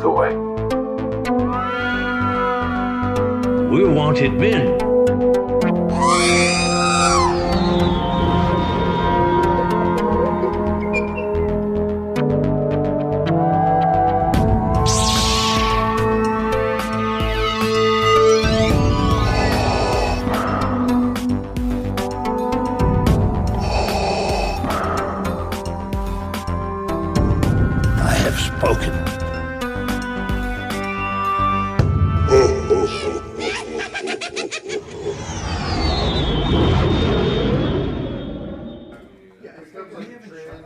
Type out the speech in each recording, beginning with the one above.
the way. We're wanted men. I have spoken.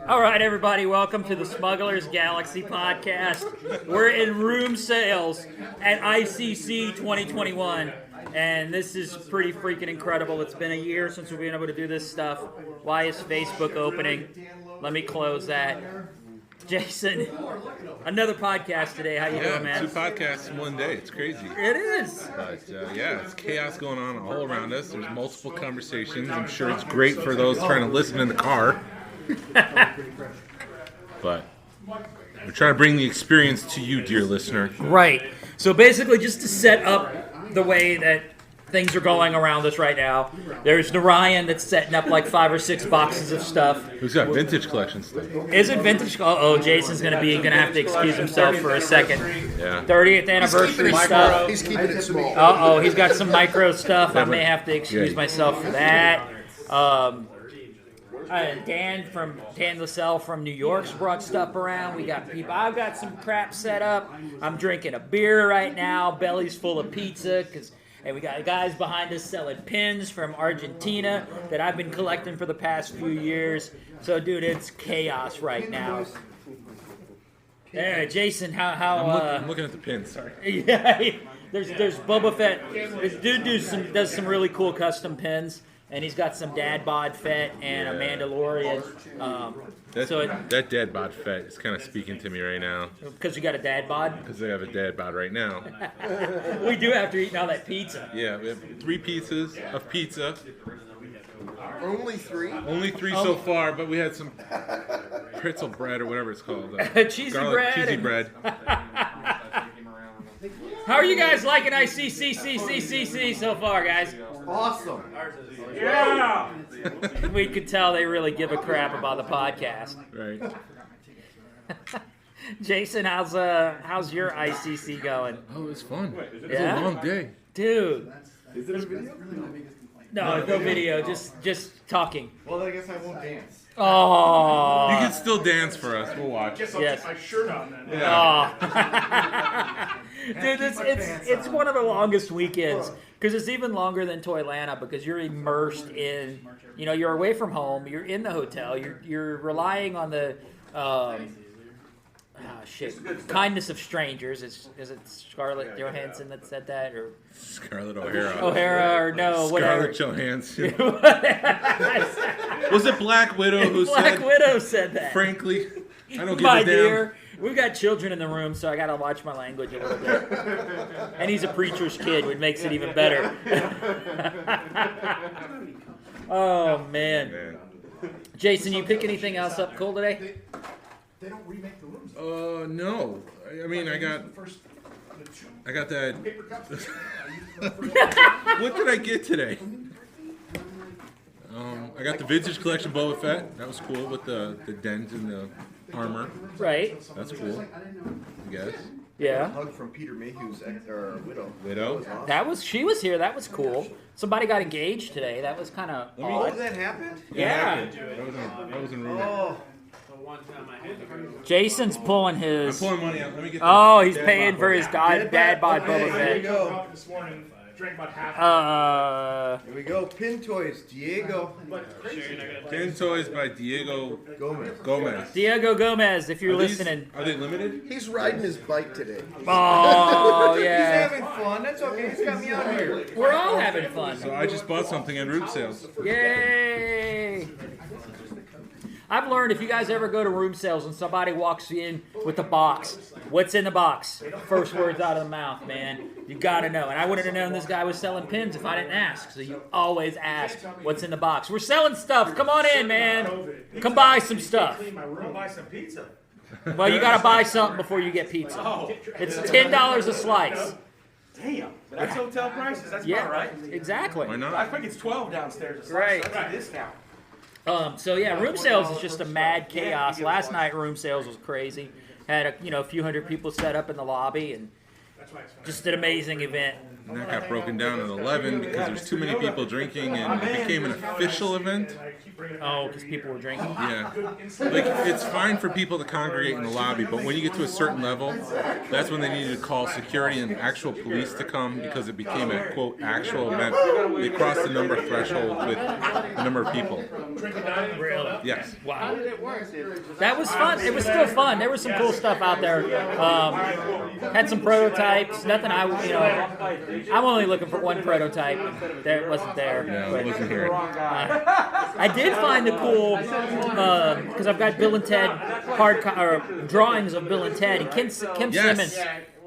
All right, everybody, welcome to the Smugglers Galaxy podcast. We're in room sales at ICCC 2021, and this is pretty freaking incredible. It's been a year since we've been able to do this stuff. Why is Facebook opening? Let me close that. Jason, another podcast today. How you doing, man? Two podcasts in one day. It's crazy. It is. But it's chaos going on all around us. There's multiple conversations. I'm sure it's great for those trying to listen in the car. But we're trying to bring the experience to you, dear listener. Right. So basically, just to set up the way that things are going around us right now, there's Narayan that's setting up like 5 or 6 boxes of stuff. Who's got vintage collection stuff? Is it vintage? Oh, Jason's gonna have to excuse himself for a second. Yeah. 30th anniversary stuff. He's keeping it small. Oh, he's got some micro stuff. I may have to excuse myself for that. Dan LaSalle from New York's brought stuff around. We got people. I've got some crap set up. I'm drinking a beer right now. Belly's full of pizza and we got guys behind us selling pins from Argentina that I've been collecting for the past few years. So, dude, it's chaos right now. Hey, Jason, I'm looking at the pins. Sorry. Yeah, there's Boba Fett. This dude does some really cool custom pins. And he's got some Dad Bod Fett and a Mandalorian. That Dad Bod Fett is kind of speaking to me right now. Because you got a Dad Bod? Because I have a Dad Bod right now. We do after eating all that pizza. Yeah, we have 3 pieces of pizza. Only 3? Only 3 so far, but we had some pretzel bread or whatever it's called. Cheesy Cheesy bread. How are you guys liking ICCC so far, guys? Awesome. Yeah! We could tell they really give a crap about the podcast. Right. Jason, how's your ICC going? Oh, it's fun. It's Yeah? a long day. Dude. Is there a video? No video, just talking. Well, then I guess I won't dance. Oh. You can still dance for us. We'll watch. I'll Yes. keep my shirt on then. Yeah. Oh. Dude, it's one of the longest weekends because it's even longer than Toylanta because you're immersed in, you're away from home, you're in the hotel, you're relying on the kindness of strangers. Is it Scarlett Johansson that said that or Scarlett O'Hara. Or no, whatever. Scarlett Johansson. Was it Black Widow who Black said? Widow said that. Frankly, I don't give My a damn. dear, we've got children in the room, so I gotta watch my language a little bit. And he's a preacher's kid, which makes it even better. Oh man. Jason, you pick anything else up cool today? They don't remake the rooms. No. I mean, I got that. What did I get today? I got the vintage collection Boba Fett. That was cool with the dent and the armor. Right. That's cool. I guess. Yeah. Hug from Peter Mayhew's widow. Widow. She was here. That was cool. Somebody got engaged today. That was kind of Oh, odd. that happened? Yeah. That was in rumor. Oh. Jason's pulling I'm his. pulling money out. Let me get. Oh, he's paying for his dad bod Boba Here we Fett. go. This morning, drank about half. Here we go. Pin toys. Diego Pin toys by Diego Gomez. Diego Gomez, if you're listening. Are they limited? He's riding his bike today. Oh, He's yeah. having fun. That's okay. He's got me out here. We're all having fun. So I just bought something in root sales. Yay! I've learned if you guys ever go to room sales and somebody walks in with a box, what's in the box? First words out of the mouth, man. You gotta know. And I wouldn't have known this guy was selling pins if I didn't ask. So you always ask what's in the box. We're selling stuff. Come on in, man. Come buy some stuff. Clean my room. Buy some pizza. Well, you got to buy something before you get pizza. It's $10 a slice. Damn, that's hotel prices. That's Yeah, about right. Exactly. Why I not? think it's 12 downstairs. Right. That's a discount. So yeah, room sales is just a mad chaos. Last night room sales was crazy. Had a few hundred people set up in the lobby and just an amazing event. And that got broken down at 11 because there's too many people drinking, and it became an official event. Oh, because people were drinking. Yeah, like it's fine for people to congregate in the lobby, but when you get to a certain level, that's when they needed to call security and actual police to come because it became a quote actual event. They crossed the number threshold with the number of people. Really? Yes. Wow. That was fun. It was still fun. There was some cool stuff out there. Had some prototypes. Nothing I'm only looking for one prototype. There wasn't there. No, it wasn't here. I did find the cool because I've got Bill and Ted drawings of Bill and Ted and Kim Yes. Simmons.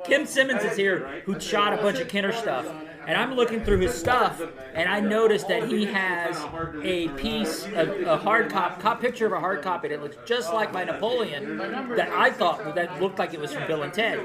Kim Simmons is here who shot a bunch of Kenner stuff. And I'm looking through his stuff, and I noticed that he has a piece, a hard cop picture of a hard copy that looks just like my Napoleon that I thought that looked like it was from Bill and Ted.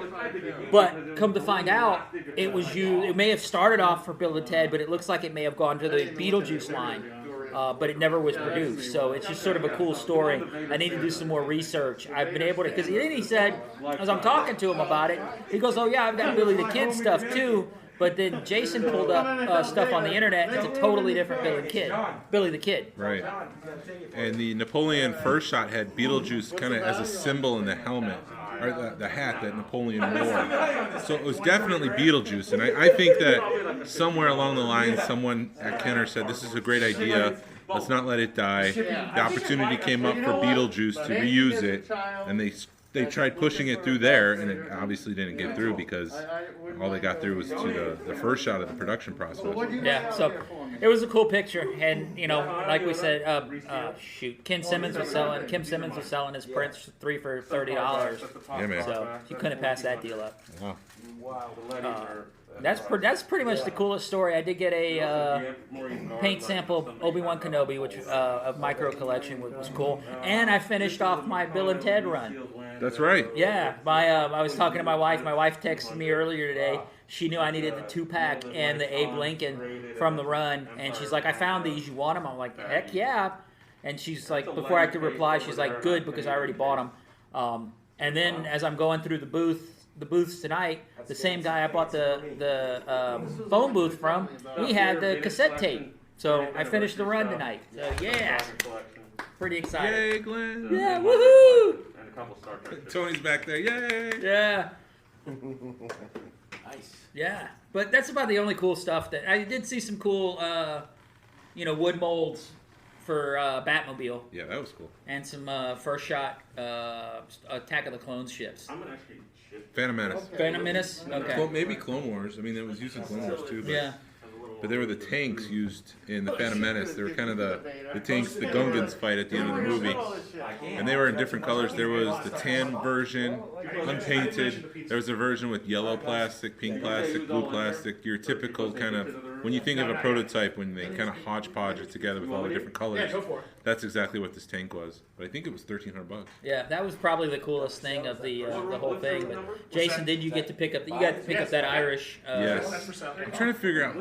But come to find out, it may have started off for Bill and Ted, but it looks like it may have gone to the Beetlejuice line. But it never was produced, so it's just sort of a cool story. I need to do some more research. I've been able to, because then he said, as I'm talking to him about it, he goes, "Oh yeah, I've got Billy the Kid stuff too." But then Jason pulled up stuff on the internet. It's a totally different Billy the Kid. Right. And the Napoleon first shot had Beetlejuice kind of as a symbol in the helmet, or the hat that Napoleon wore. So it was definitely Beetlejuice. And I think that somewhere along the line, someone at Kenner said, this is a great idea. Let's not let it die. The opportunity came up for Beetlejuice to reuse it, and they tried pushing it through there, and it obviously didn't get through because all they got through was to the first shot of the production process. Yeah, so it was a cool picture, and like we said, Kim Simmons was selling his prints 3 for $30. Yeah, man. So you couldn't pass that deal up. Wow. That's pretty much the coolest story. I did get a paint sample of Obi-Wan Kenobi, which of micro collection, which was cool, and I finished off my Bill and Ted run. That's right. Yeah, I was talking to my wife. My wife texted me earlier today. She knew I needed the 2-pack and the Abe Lincoln from the run, and she's like, "I found these. You want them?" I'm like, "Heck yeah!" And she's like, before I could reply, she's like, "Good, because I already bought them." And then as I'm going through the booths tonight, the same guy I bought the phone booth from, he had the cassette tape. So I finished the run tonight. So yeah, pretty excited. Yay, Glenn. Yeah, woohoo! Tony's back there. Yay. Yeah. Nice. Yeah, but that's about the only cool stuff that I did see. Some cool, wood molds for Batmobile. Yeah, that was cool. And some first shot Attack of the Clones ships. Phantom Menace. Phantom Menace. Okay. Well, maybe Clone Wars. I mean, it was used in Clone Wars too. But, Yeah. But they were the tanks used in the Phantom Menace. They were kind of the tanks the Gungans fight at the end of the movie. And they were in different colors. There was the tan version, unpainted. There was a version with yellow plastic, pink plastic, blue plastic. Your typical kind of, when you think of a prototype, when they kind of hodgepodge it together with all the different colors. That's exactly what this tank was. But I think it was $1,300. Yeah, that was probably the coolest thing of the whole thing. But Jason, did you get to pick up? You got to pick up that Irish. Yes. I'm trying to figure out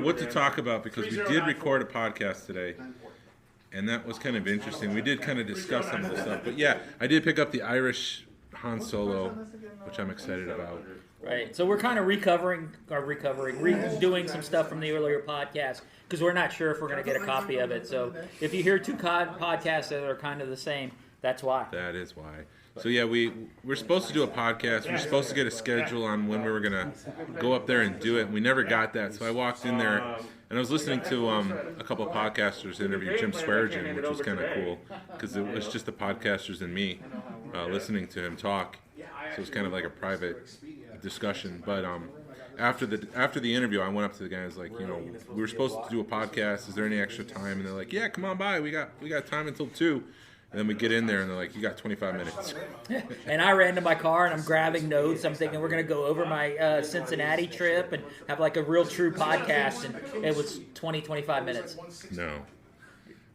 what to talk about because we did record a podcast today, and that was kind of interesting. We did kind of discuss some of the stuff, but yeah, I did pick up the Irish Han Solo, which I'm excited about. Right. So we're kind of redoing some stuff from the earlier podcast because we're not sure if we're going to get a copy of it. So if you hear two podcasts that are kind of the same, that's why. That is why. So yeah, we're supposed to do a podcast. We're supposed to get a schedule on when we were gonna go up there and do it. We never got that. So I walked in there and I was listening to a couple of podcasters interview Jim Swearigan, which was kind of cool because it was just the podcasters and me listening to him talk. So it was kind of like a private discussion. But after the interview, I went up to the guy and was like, we were supposed to do a podcast. Is there any extra time? And they're like, yeah, come on by. We got time until 2. And then we get in there, and they're like, you got 25 minutes. And I ran to my car, and I'm grabbing notes. I'm thinking we're going to go over my Cincinnati trip and have like a real true podcast. And it was 25 minutes.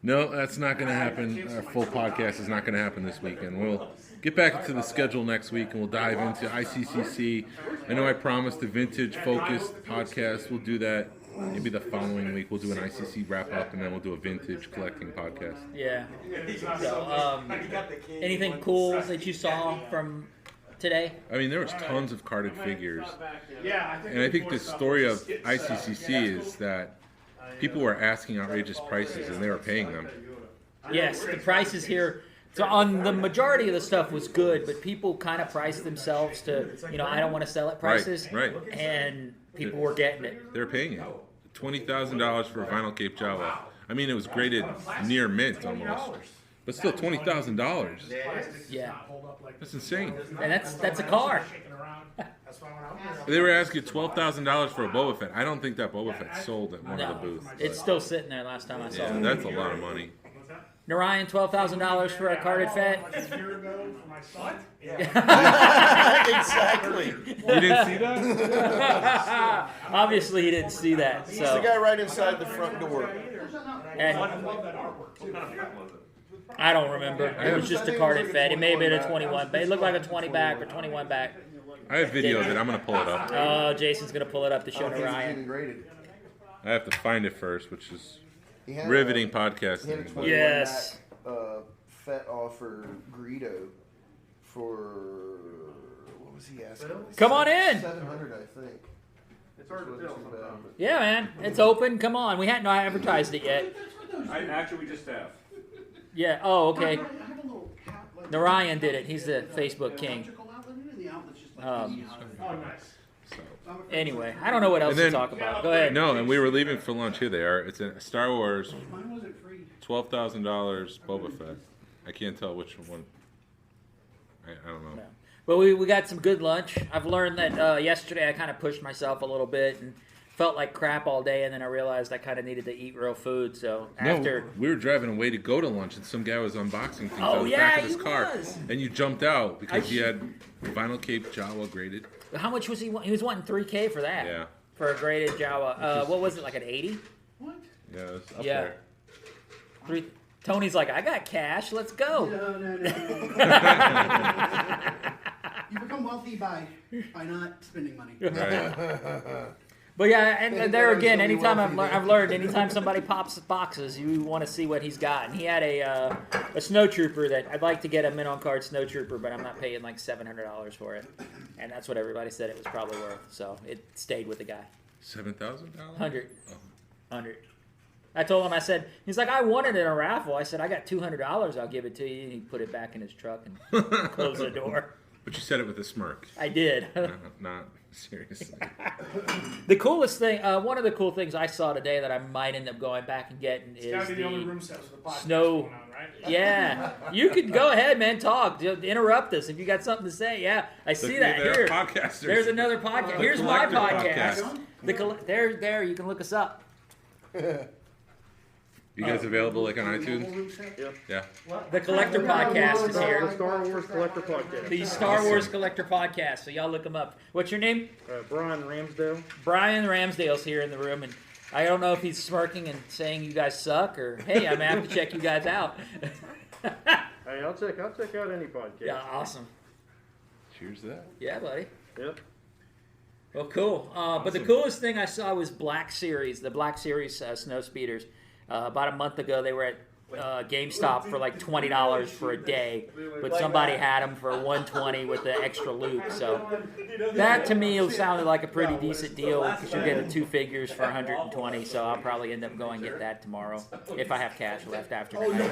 No, that's not going to happen. Our full podcast is not going to happen this weekend. We'll get back into the schedule next week, and we'll dive into ICCC. I know I promised a vintage-focused podcast. We'll do that maybe the following week. We'll do an ICC wrap-up, and then we'll do a vintage collecting podcast. Yeah. So, anything cool that you saw from today? I mean, there was tons of carded figures. And I think the story of ICCC is that people were asking outrageous prices, and they were paying them. Yes, the prices here on the majority of the stuff was good, but people kind of priced themselves to, I don't want to sell at prices. Right. And people were getting it. They're paying it. $20,000 for a vinyl Cape Jawa. I mean, it was graded near mint almost, but still $20,000. Yeah, That's insane. and that's a car. They were asking $12,000 for a Boba Fett. I don't think that Boba Fett sold at one of the booths. It's still sitting there. Last time I saw Yeah, it. that's a lot of money. Narayan, $12,000 for a carded Fett. Exactly. You didn't see that? Obviously, he didn't see that. He's the So, guy right inside the front door. and I don't remember. It was just a carded Fett. It may have been a 21, but it looked like a 20 back or 21 back. I have video of it. I'm going to pull it up. Oh, Jason's gonna pull it up to show Even Narayan. graded. I have to find it first, which is He had riveting He had a podcasting. 21 Yes. back, Fett offer Greedo for what was he asking? Come on in. 700, I think. It's hard to Wasn't tell too bad, sometimes. but- Yeah, man, it's open. Come on, we hadn't advertised it yet. Actually, we just have. Yeah. Oh, okay. Narayan did it. He's the Facebook king. Anyway, I don't know what else And then- to talk about. Go ahead. No, and we were leaving for lunch. Here they are. It's a Star Wars, $12,000 Boba Fett. I can't tell which one. I don't know. But we got some good lunch. I've learned that yesterday I kind of pushed myself a little bit and felt like crap all day, and then I realized I kind of needed to eat real food. So after No, we were driving away to go to lunch, and some guy was unboxing things Oh, out of the yeah, back of his he car, was. and you jumped out because he had vinyl Cape Jawa graded. how much was he? He was wanting $3K for that. Yeah. For a graded Jawa. What was it, like an 80? Yeah, it was up Yeah. there. Tony's like, I got cash. Let's go. You become wealthy by not spending money. Right. But yeah, and there again, anytime I've learned, anytime somebody pops boxes, you want to see what he's got. And he had a snow trooper that I'd like to get a mint on card snow trooper, but I'm not paying like $700 for it. And that's what everybody said it was probably worth. So it stayed with the guy. $7,000? 100. 100. I told him, I said, he's like, I won it in a raffle. I said, I got $200. I'll give it to you. And he put it back in his truck and closed the door. But you said it with a smirk. I did. Not seriously. The coolest thing, one of the cool things I saw today that I might end up going back and getting is Gotta be the only the room sales with the podcast snow. going on, right? Yeah, you could go ahead, man. Talk. Interrupt us if you got something to say. Yeah, I see that They're here. podcasters. There's another podcast. Here's my Collector podcast. podcast. There. You can look us up. You guys available like on iTunes? Yeah. The Collector Podcast is here. Star Wars Collector Podcast. The Star Wars Collector Podcast. So y'all look them up. What's your name? Brian Ramsdale. Brian Ramsdale's here in the room, and I don't know if he's smirking and saying you guys suck, or hey, I'm gonna have to check you guys out. Hey, I'll check out any podcast. Yeah, awesome. Cheers to that. Yeah, buddy. Yep. Well, cool. But the coolest thing I saw was Black Series, the Black Series snow speeders. About a month ago, they were at GameStop for like $20 for a day, but somebody had them for $120 with the extra loop. So that to me sounded like a pretty decent deal because you're getting two figures for $120. So I'll probably end up going and get that tomorrow if I have cash left after tonight.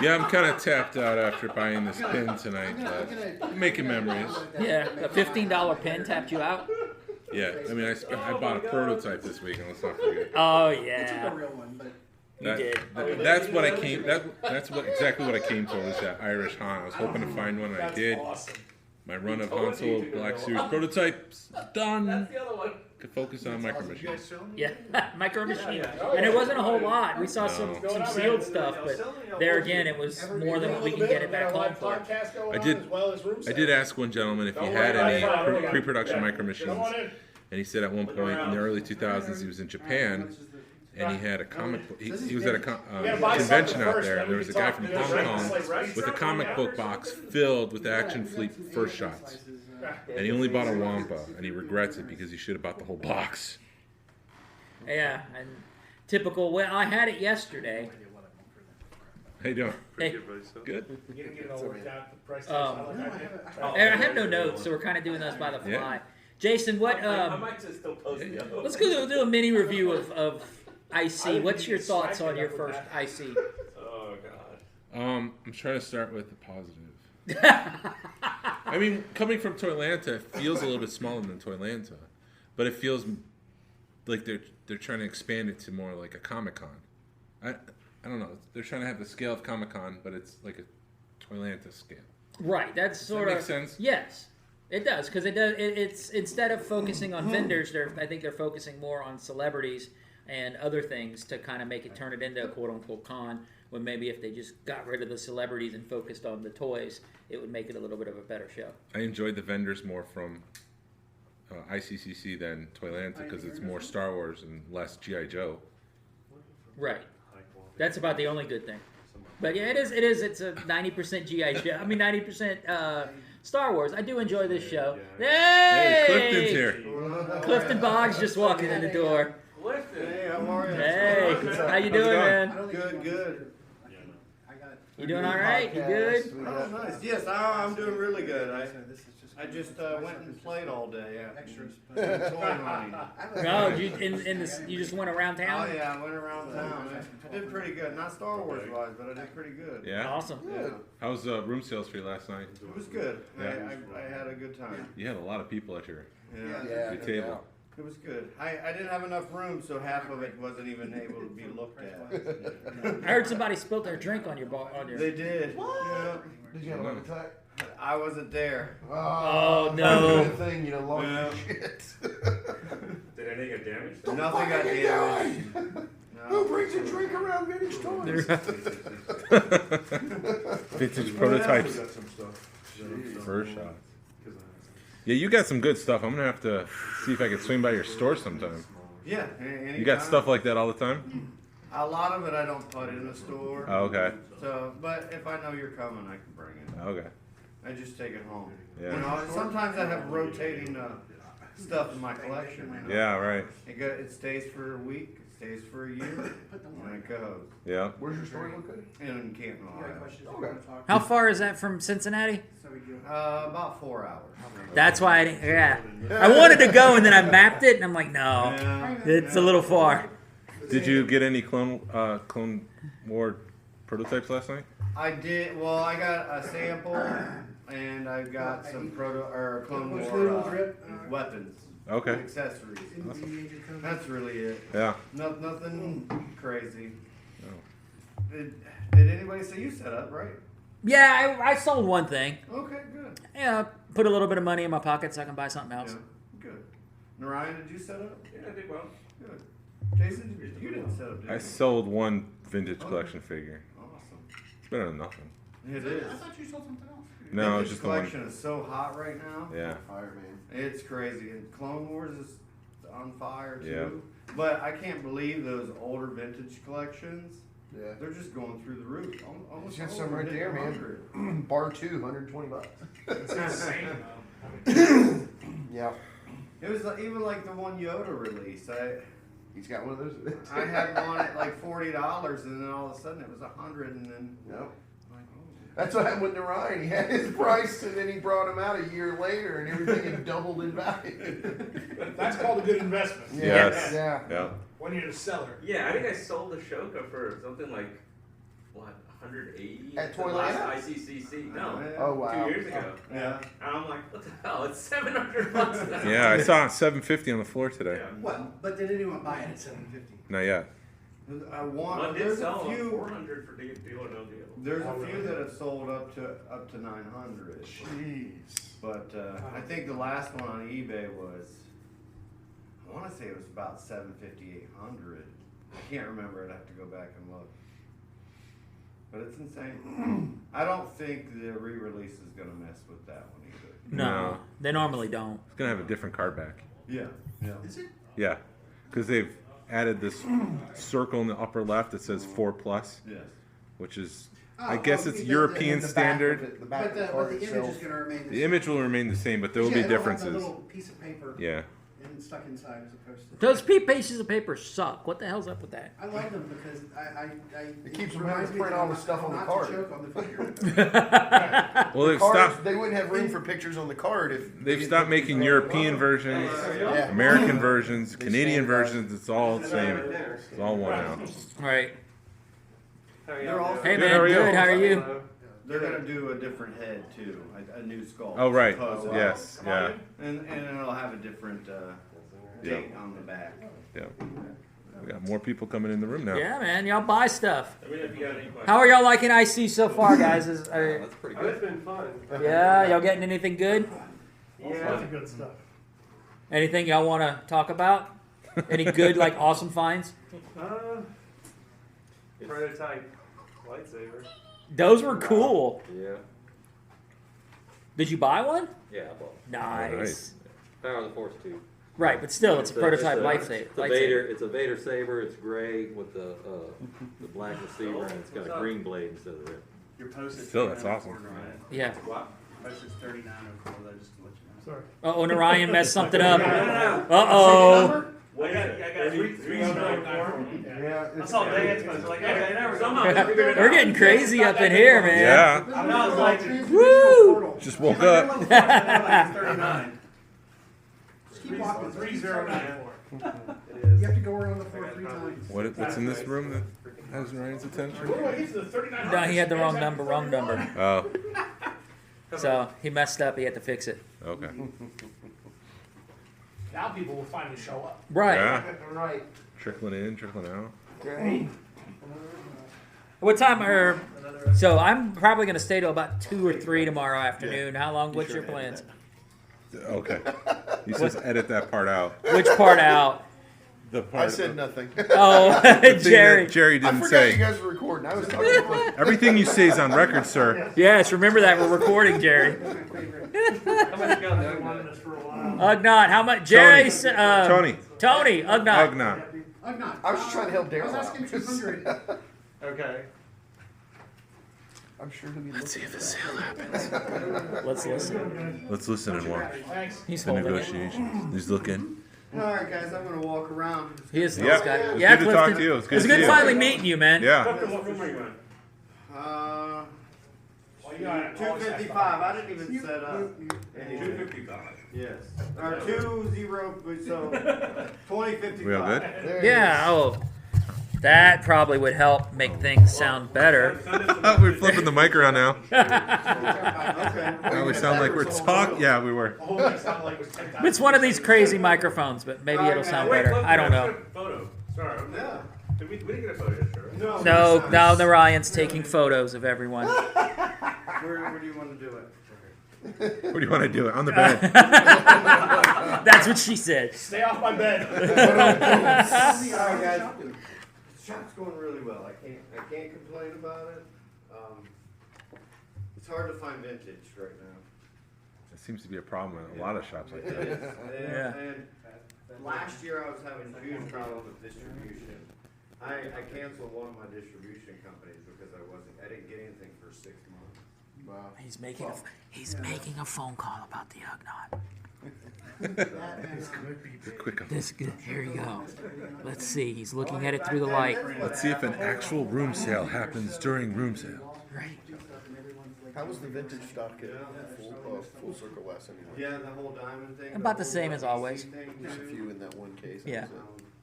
Yeah, I'm kind of tapped out after buying this pin tonight, but I'm making memories. Yeah, a $15 pin tapped you out. Yeah, I mean, I bought a prototype this week, and let's not forget. Oh It's yeah. a real one, but That's what I came. That's exactly what I came for was that Irish Han. I was hoping to find one, and I did. My run of Han Solo Black Series prototypes done. Could focus on Micro Machines. Yeah, Micro Machine. And it wasn't a whole lot. We saw some sealed stuff, but there again, it was more than what we can get it back home for. I did ask one gentleman if he had any pre-production Micro Machines, and he said at one point in the early 2000s he was in Japan. and he had a comic book. He Says was he's at a busy. buy convention something out first, there. then And we there was a can guy talk. from There's Hong a Kong restaurant with a on the comic book outdoors. box filled with action fleet first shots. And he only bought a Wampa, and he regrets it because he should have bought the whole box. Yeah, and typical. Well, I had it yesterday. How you doing? Hey, Good. You didn't get it all worked out. The price Um, tag's I have no notes, so we're kind of doing those by the fly. Yeah. Jason, what? I might just still post the other. Let's go do a mini review of IC. What's your thoughts on your first IC? Oh god. I'm trying to start with the positive. I mean, coming from Toylanta, it feels a little bit smaller than Toylanta, but it feels like they're trying to expand it to more like a Comic-Con. I don't know. They're trying to have the scale of Comic-Con, but it's like a Toylanta scale. Right. That's sort of make sense? Yes, it does because it does. It's instead of focusing on vendors, I think they're focusing more on celebrities and other things to kind of make it turn it into a quote unquote con. When maybe if they just got rid of the celebrities and focused on the toys, it would make it a little bit of a better show. I enjoyed the vendors more from ICCC than Toylanta because it's more Star Wars and less G.I. Joe. Right. That's about the only good thing. But yeah, it is. It's a 90% GI Joe. I mean, 90% Star Wars. I do enjoy this show. Hey, Hey, Clifton's here. Clifton Boggs just walking in the door. Hey, how are you? Hey, how you doing, man? Good, good. You doing all right? You good? Oh, nice. Yes, I'm doing really good. I just went and played all day. Yeah. Toy hunting. No, you just went around Oh town. yeah, I went around town. I did pretty good. Not Star Wars wise, but I did pretty good. Yeah. Awesome. Yeah. How was room sales for you last night? It was good. Yeah. I had a good time. You had a lot of people at your Yeah. table. It was good. I didn't have enough room, so half of it wasn't even able to be looked at. I heard somebody spilled their drink on your bar. They did. Yeah. Did you have a heart attack? I wasn't there. Oh, no. Good thing you know, long Yeah. shit. Did anything get damaged? Nothing got damaged. Who No. brings a drink around vintage toys? Vintage prototypes. Got some stuff. First shot. Yeah, you got some good stuff. I'm gonna have to see if I can swing by your store sometime. Yeah. Anytime. You got stuff like that all the time? A lot of it I don't put in the store. Oh, okay. So, but if I know you're coming, I can bring it. Okay. I just take it home. Yeah. You know, sometimes I have rotating stuff in my collection. You know? Yeah, right. It stays for a week. It stays for a year, and it goes. Yeah. Where's your store located? In Canton, Ohio. How far is that from Cincinnati? About 4 hours. That's why I didn't. Yeah, I wanted to go and then I mapped it and I'm like, no, it's a little far. Did you get any Clone War prototypes last night? I did. Well, I got a sample, and I got some Clone War weapons, Okay. accessories. That's really it. Yeah. Nothing crazy. No. Did anybody say you set up right? Yeah, I sold one thing. Okay, good. Yeah, put a little bit of money in my pocket so I can buy something else. Yeah, good. Narayan, did you set up? Yeah, I did well. Good. Jason, you didn't set up, did you? I sold one vintage collection figure. Awesome. It's better than nothing. It is. I thought you sold something else. No, Vintage it's just the one. collection is so hot right now. Yeah. Fire, man. It's crazy. And Clone Wars is on fire too. Yeah. But I can't believe those older vintage collections. Yeah. They're just going through the roof. Almost You got all some of them right hit there, man. 100. Bar 2, $120. It's insane though. Yeah. It was like, even like the one Yoda release. He's got one of those. I had one at like $40, and then all of a sudden it was $100, and then Yep. like, That's what happened with Narayan. He had his price, and then he brought him out a year later, and everything had doubled in value. That's called a good investment. Yes. Yeah. Yeah. When you're the seller. Yeah, I think I sold the Shoka for something like what, 180 At the last Toylanta? ICCC. No, Oh, wow. 2 years ago. yeah. And I'm like, what the hell? It's $700 now. Yeah, I saw it $750 on the floor today. Yeah. What? But did anyone buy it at $750? Not yet. I want. One did There's sell a few. 400 for deal or no deal. There's a few that have sold up to 900. Jeez. But I think the last one on eBay was, I want to say it was about 750, 800. I can't remember. I'd have to go back and look. But it's insane. I don't think the re-release is going to mess with that one either. No, No. they normally don't. It's gonna have a different card back. Yeah. Yeah. Is it? Yeah, because they've added this circle in the upper left that says 4+, Yes. which is, Oh, I guess it's because European The back of standard. it- the back But of the the card image itself. is going to remain the The same. image will remain the same, but there will Yeah, be it'll have the differences. little piece of paper Yeah. and stuck inside as opposed to. Those pieces of paper suck. What the hell's up with that? I love them because It keeps them reminds having to me print that all the I'm stuff on the not card. to choke on the figure. Well, they've Cards, stopped. they wouldn't have room for pictures on the card if They've stopped making European versions, Yeah. American versions, They Canadian standardize. versions. It's all the same. It's all one now. All right. They're also, Hey Good, man, how are you? good. How are you? they're gonna do a different head too, a new skull. Oh right. Supposedly. Yes. Yeah. And it'll have a different date on the back. Yeah. We got more people coming in the room now. Yeah, man. Y'all buy stuff. Let me know if you got any questions. How are y'all liking IC so far, guys? That's pretty Oh, good. it's been fun. Yeah, y'all getting anything good? All sorts of good stuff. Anything y'all want to talk about? Any good, like, awesome finds? Prototype lightsaber. Those were cool. Yeah. Did you buy one? Yeah, well, Nice. nice. Power of the Force 2. Right, but still, it's a prototype lightsaber. It's a Vader. It's a Vader saber. It's gray with the black receiver, and it's got a green blade instead of red. Your postage. Still, that's awesome. Yeah. Postage 3904, though, just to let you know. Sorry. Uh-oh, Narayan messed something up. No. Uh-oh. What is it? I got 3094. Yeah. I saw Dan's post, like, okay, never Somehow they figured it We're out. getting crazy up in here, man. Yeah. I'm not like, Woo! Just woke up. 39. Just keep walking. 3094. You have to go around the floor 3 times. What's in this room that has Ryan's attention? Where do I get to the 39? No, he had the wrong number. Oh. So he messed up. He had to fix it. Okay. Now people will finally show up. Right. Yeah. Right. Trickling in, trickling out. Great. What time are... So I'm probably going to stay till about 2 or 3 tomorrow afternoon. How long? What's your plans? Okay. He says edit that part out. Which part out? The part. I said nothing. Oh, the thing Jerry. that Jerry I didn't forgot say. you guys were recording. I was talking to Everything you say is on record, sir. Yes, remember that. We're recording, Jerry. Ugnaught. How much? Jerry. Tony. Tony. Ugnaught. Ugnaught. I was just trying to help Daryl I was out. asking 200. Okay. I'm sure he'll be Let's see looking if a at sale that. happens. Let's listen. Let's listen and watch Thanks. He's the holding it. negotiations. He's looking. Alright guys, I'm gonna walk around. He is. Yeah. This guy. It's Yeah, good to talk to you. It's good It's to good see you. finally meeting you, man. Yeah. What room are you in? Uh, Well, you got 255. I didn't even set up. anything. 255. Yes. Or 20, so 2055. We all good? There it Yeah. Oh, that probably would help make things sound better. We're flipping the mic around now. Okay. Now we sound like we're talking. Yeah, we were. The whole thing sounded like it was 10 times. It's one of these crazy microphones, but maybe it'll sound Wait, better. look, I don't let's know. get a photo. Sorry. Yeah. We didn't get a photo yet, sure. No. No, the Ryan's taking photos of everyone. Where do you want to do it? Where do you want to do it? On the bed. That's what she said. Stay off my bed. Alright guys. The shop's going really well. I can't complain about it. It's hard to find vintage right now. It seems to be a problem in a lot of shops like that. Yeah. And last year I was having huge problems with distribution. I canceled one of my distribution companies because I didn't get anything for 6 months. Wow. He's making a phone call about the Ugnaught. Quick. Here you go. Let's see. He's looking at it through the light. Let's see if an actual room sale happens during room sale. Right. How was the vintage stock at full circle last time you went? Yeah, the whole diamond thing. About the same as always. There's a few in that one case. Yeah.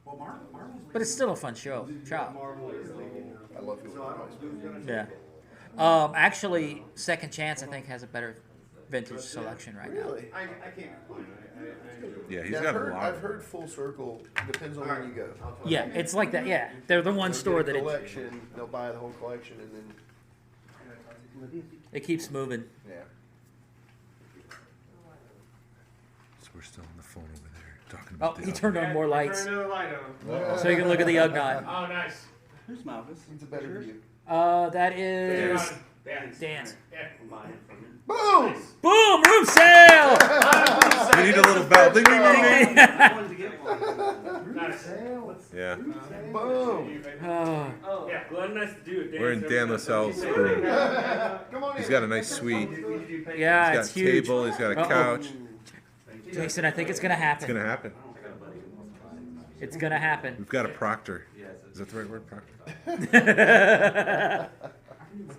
Well, Marvel's But it's still a fun shop. Marvel is leading. I love who So I don't, who's gonna take Yeah. it? Actually, Second Chance, I think, has a better vintage selection right now. Really? I can't complain. I enjoy it. Yeah, he's Yeah, got a lot. I've heard full circle. Depends on where you go. I'll talk Yeah, to you. it's like that. Yeah, they're the one They'll store get a that collection. They'll buy the whole collection and then it keeps moving. yeah. So we're still on the phone over there talking Oh, about he the. turned on more lights, Turn another light on. so you can look at the Ugnaught. Oh, nice. Who's Malvis? It's a better view. That is Dance. Dan's. Yeah. Boom! Boom! Room sale! We need a little bell. Ding, ding, ding, ding. Nice. Yeah. Boom. Oh. Yeah, Glenn, nice to do it. We're in Dan Lascelles' room. Come on in. He's got a nice suite. Yeah, He's it's got a huge. table. He's got a Uh-oh. couch. Jason, I think it's gonna happen. It's gonna happen. It's gonna happen. We've got a proctor. Is that the right word, proctor?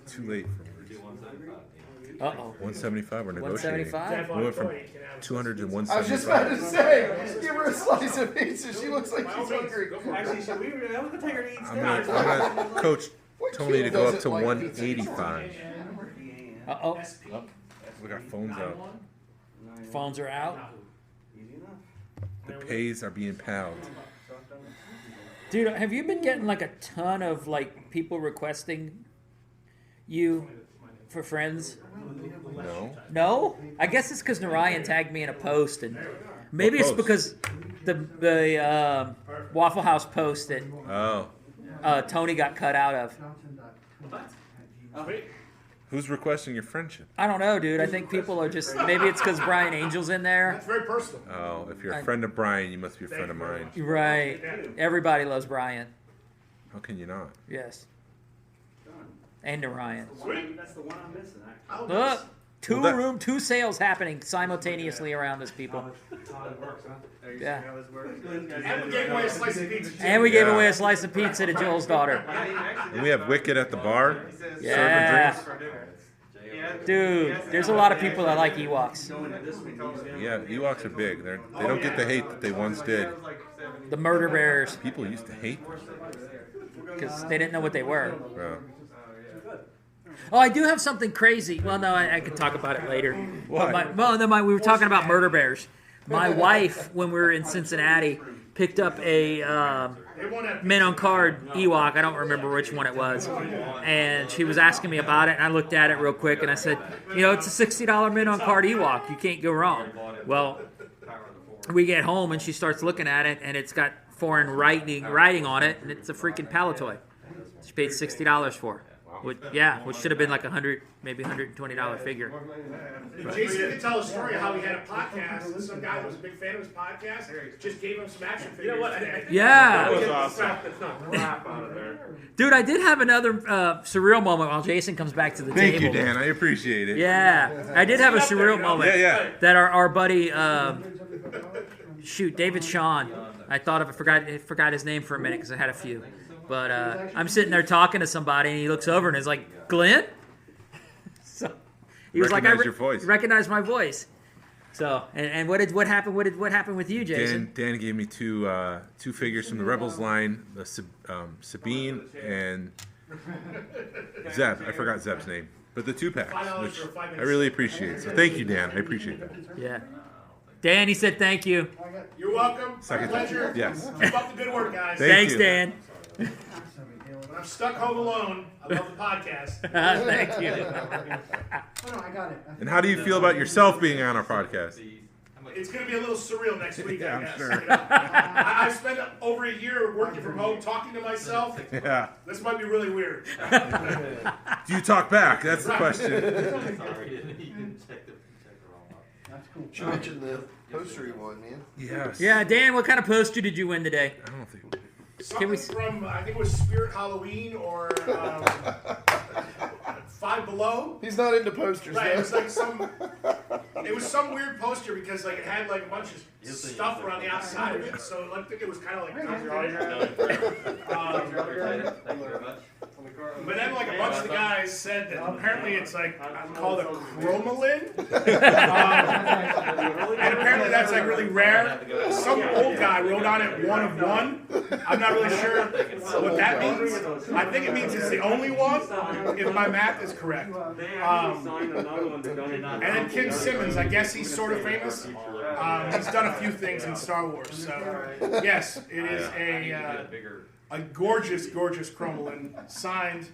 Too late for Uh-oh. 175. We're negotiating. 175? We went from 200 to I was just about to 175. say, give her a slice of pizza. She looks like she's hungry. Actually, so we can take her to eat I'm gonna Coach told me to go up to 185. Uh-oh. We got phones out. Phones are out. The pays are being piled. Dude, have you been getting like a ton of like people requesting you for friends? No. No? I guess it's because Narayan tagged me in a post, and maybe What it's post? because the Waffle House post that Oh. Tony got cut out of. Who's requesting your friendship? I don't know, dude. I think people are just, maybe it's because Brian Angel's in there. That's very personal. Oh, if you're a friend of Brian, you must be a friend of mine. Right. Everybody loves Brian. How can you not? Yes. And Narayan. That's the one I'm missing. Actually. Look, Well, that- two sales happening simultaneously around us, people. Yeah. And we gave away a slice of pizza. And we gave Yeah. away a slice of pizza to Joel's daughter. And we have Wicked at the bar. Yeah. Serving drinks. Dude, there's a lot of people that like Ewoks. Yeah, Ewoks are big. They don't get the hate that they once did. The Murder Bears, People used to hate them. because they didn't know what they were. Bro. Oh, I do have something crazy. Well, no, I can talk about it later. What? We were talking about Murder Bears. My wife, when we were in Cincinnati, picked up a mint on card Ewok. I don't remember which one it was. And she was asking me about it, and I looked at it real quick, and I said, it's a $60 mint on card Ewok. You can't go wrong. Well, we get home, and she starts looking at it, and it's got foreign writing on it, and it's a freaking Palatoy. She paid $60 for it. Which should have been like $100, maybe $120 figure. Jason could tell a story of how he had a podcast, and some guy who was a big fan of his podcast just gave him some action figures. You know what? today. Yeah. That was awesome. It's not crap out of there. Dude, I did have another surreal moment while Jason comes back to the Thank table. you, Dan. I appreciate it. Yeah, I did have a surreal moment. Yeah. That our buddy, David Sean. I forgot his name for a minute because I had a few. But I'm sitting there talking to somebody, and he looks over and is like, "Glenn." So he was Recognize like, your voice. Recognize my voice. So and what happened? What happened with you, Jason? Dan gave me two figures from the Rebels line, the Sabine and Zeb. I forgot Zeb's name, but the 2-packs, which I really appreciate. So thank you, Dan. I appreciate that. Yeah. Dan, he said thank you. You're welcome. Second. Pleasure. Yes. Keep up the good work, guys. Thanks, you. Dan. When I'm stuck home alone, I love the podcast. Thank you. Oh, no, I got it. And how do you feel about yourself being on our podcast? It's going to be a little surreal next week, Yeah, I I'm guess. sure. You know? I spent over a year working from home, talking to myself. Yeah. This might be really weird. Do you talk back? That's the question. She mentioned the postery one, man. Yes. Yeah, Dan, what kind of poster did you win today? I don't think. Something from, I think it was Spirit Halloween or Five Below. He's not into posters, Right, it though. was like some weird poster because like it had like a bunch of stuff around the outside of it, so I think it was kind of like. But then like a bunch of the guys said that apparently it's like called a chromalin, and apparently that's like really rare. Some old guy wrote on it 1 of 1. I'm not really sure what that means. I think it means it's the only one, if my math is correct. And then Kim Simmons, I guess he's sort of famous. He's done a few things in Star Wars, so yes, it is a gorgeous, gorgeous chromalin signed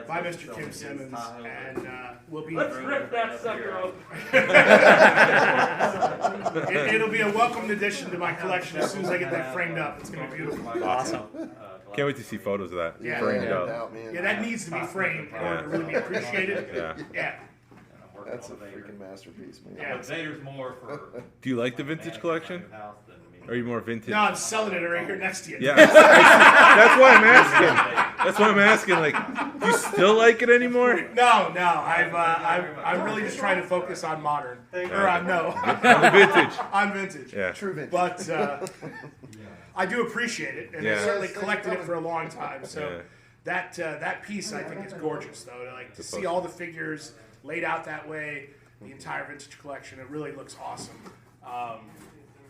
by Mr. Kim Simmons, and will be. Let's rip that sucker open. It'll be a welcomed addition to my collection as soon as I get that framed up. It's gonna be beautiful. Awesome. Can't wait to see photos of that. Yeah. Framed No up. doubt, man. Yeah, that needs to be framed in order to really be appreciated. Yeah. Yeah. That's a freaking masterpiece, man. Yeah. Vader's more for Do you like the vintage collection? house than me. Or are you more vintage? No, I'm selling it right here next to you. Yeah, that's why I'm asking. That's why I'm asking. Like, do you still like it anymore? No. I'm really just trying to focus on modern. On the vintage. On vintage. Yeah. True vintage. But I do appreciate it, and I certainly collected it for a long time. So that piece I think is gorgeous, though. Like to see all the figures laid out that way, the entire vintage collection, it really looks awesome.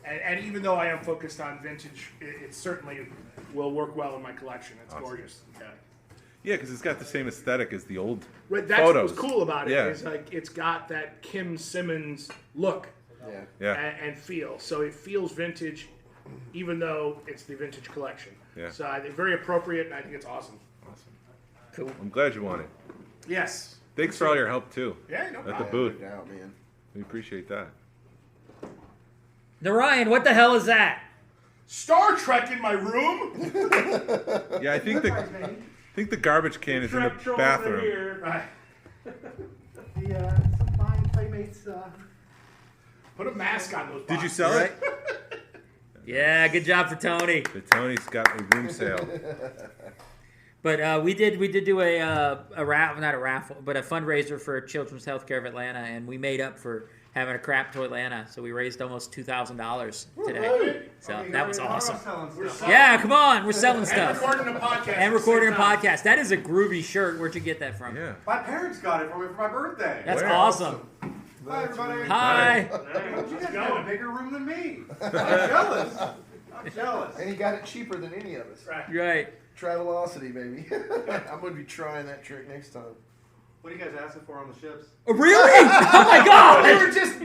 And even though I am focused on vintage, it certainly will work well in my collection. It's gorgeous. Yeah, because it's got the same aesthetic as the old That's photos. what's cool about it. Yeah. Is like it's got that Kim Simmons look and feel. So it feels vintage, even though it's the vintage collection. Yeah. So I think very appropriate, and I think it's awesome. Cool. I'm glad you won it. Yes. Thanks for all your help too. Yeah, no At the problem. booth. No doubt, man. We appreciate that. Narayan, what the hell is that? Star Trek in my room. Yeah, I think the garbage can is in the bathroom. Right. Some fine Playmates. Put a mask on those. Did you boxes. sell it? Yeah, good job for Tony. But Tony's got a room sale. But we did do a raffle, but a fundraiser for Children's Healthcare of Atlanta, and we made up for having a crap Toylanta. So we raised almost $2,000 today. So that was awesome. Yeah, come on, we're selling And stuff recording a podcast. and recording a podcast. That is a groovy shirt. Where'd you get that from? Yeah. My parents got it for me for my birthday. That's Where? awesome. Hi, everybody. Hi. You guys got a bigger room than me. I'm jealous. I'm jealous. And he got it cheaper than any of us. Right. Travelocity, baby. I'm going to be trying that trick next time. What are you guys asking for on the ships? Really? Oh my We God! were just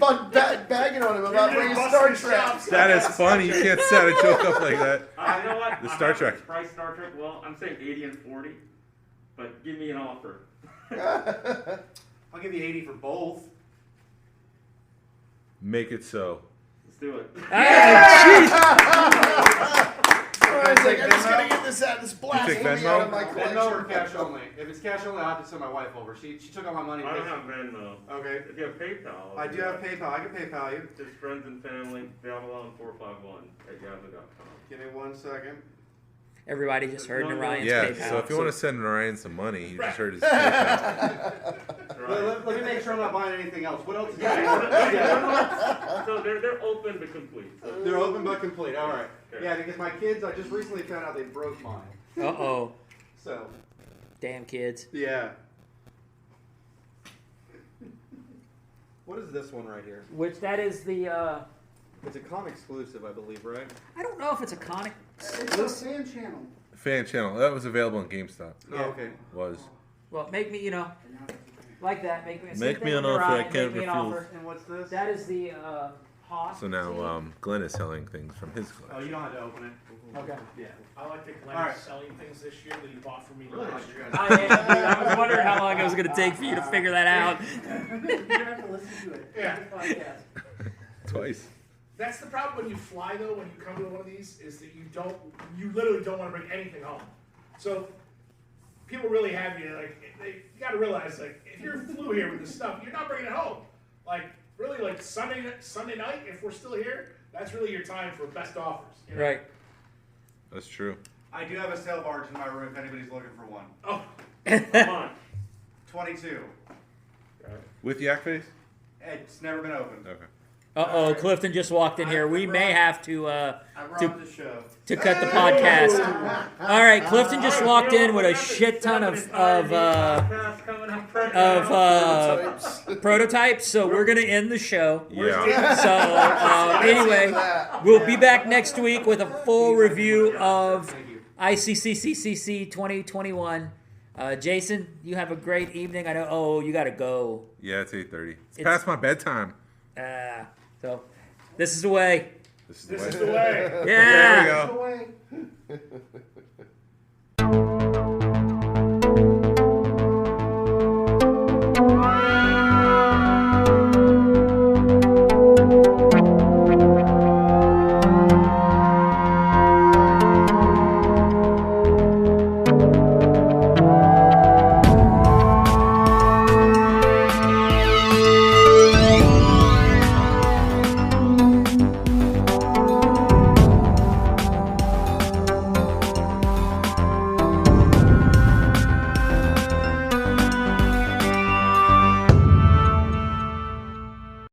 bagging on him about bringing Star Trek. That is funny. You can't set a joke up like that. You know what? The I'm Star not gonna Trek. Price Star Trek. Well, I'm saying 80 and 40, but give me an offer. I'll give you 80 for both. Make it so. Let's do it. Brian's like, I'm just going to get this blast take movie out of my Venmo or collection. cash only? If it's cash only, I'll have to send my wife over. She took all my money. I don't have Venmo. Okay. If you have PayPal, I do have PayPal. I can PayPal you. Just friends and family, Babylon451@yahoo.com. Give me 1 second. Everybody just heard Narayan's Yeah, PayPal. so if you want to send Ryan some money, you just heard his PayPal. Let me make sure I'm not buying anything else. What else is So they're open but complete. So. They're open but complete. All right. Okay. Yeah, because my kids, I just recently found out they broke mine. Uh-oh. So, Damn kids. yeah. What is this one right here? Which that is the, It's a con exclusive, I believe, right? I don't know if it's a conic. It's a fan channel. Fan channel. That was available on GameStop. Oh, okay. Was. Well, make me, like that. Make me, same Make thing me an with offer I Narayan, can't make me an refuse. offer. And what's this? That is the Hoth. So now Glenn is selling things from his Oh, collection. you don't have to open it. Okay. Yeah. I like that Glenn All right. is selling things this year that he bought for me Really? last year. I was wondering how long it was going to take for you to figure that out. You're gonna have to listen to it. Yeah. Podcast. Twice. That's the problem when you fly, though, when you come to one of these, is that you literally don't want to bring anything home. So people really have you, you got to realize, if you flew here with this stuff, you're not bringing it home. Really, Sunday night, if we're still here, that's really your time for best offers. Right. That's true. I do have a sail barge in my room if anybody's looking for one. Oh, Come on. 22. With Yak Face? It's never been opened. Okay. Uh-oh, Clifton just walked in here. We may have to I brought the show. to cut the podcast. All right, Clifton just walked in with a shit ton of prototypes, so we're going to end the show. Yeah. So anyway, we'll be back next week with a full review of ICCC 2021. Jason, you have a great evening. I know. Oh, you got to go. Yeah, it's 8:30. It's past my bedtime. So this is the way. This is this the is way. the way. Yeah. There we go. Away.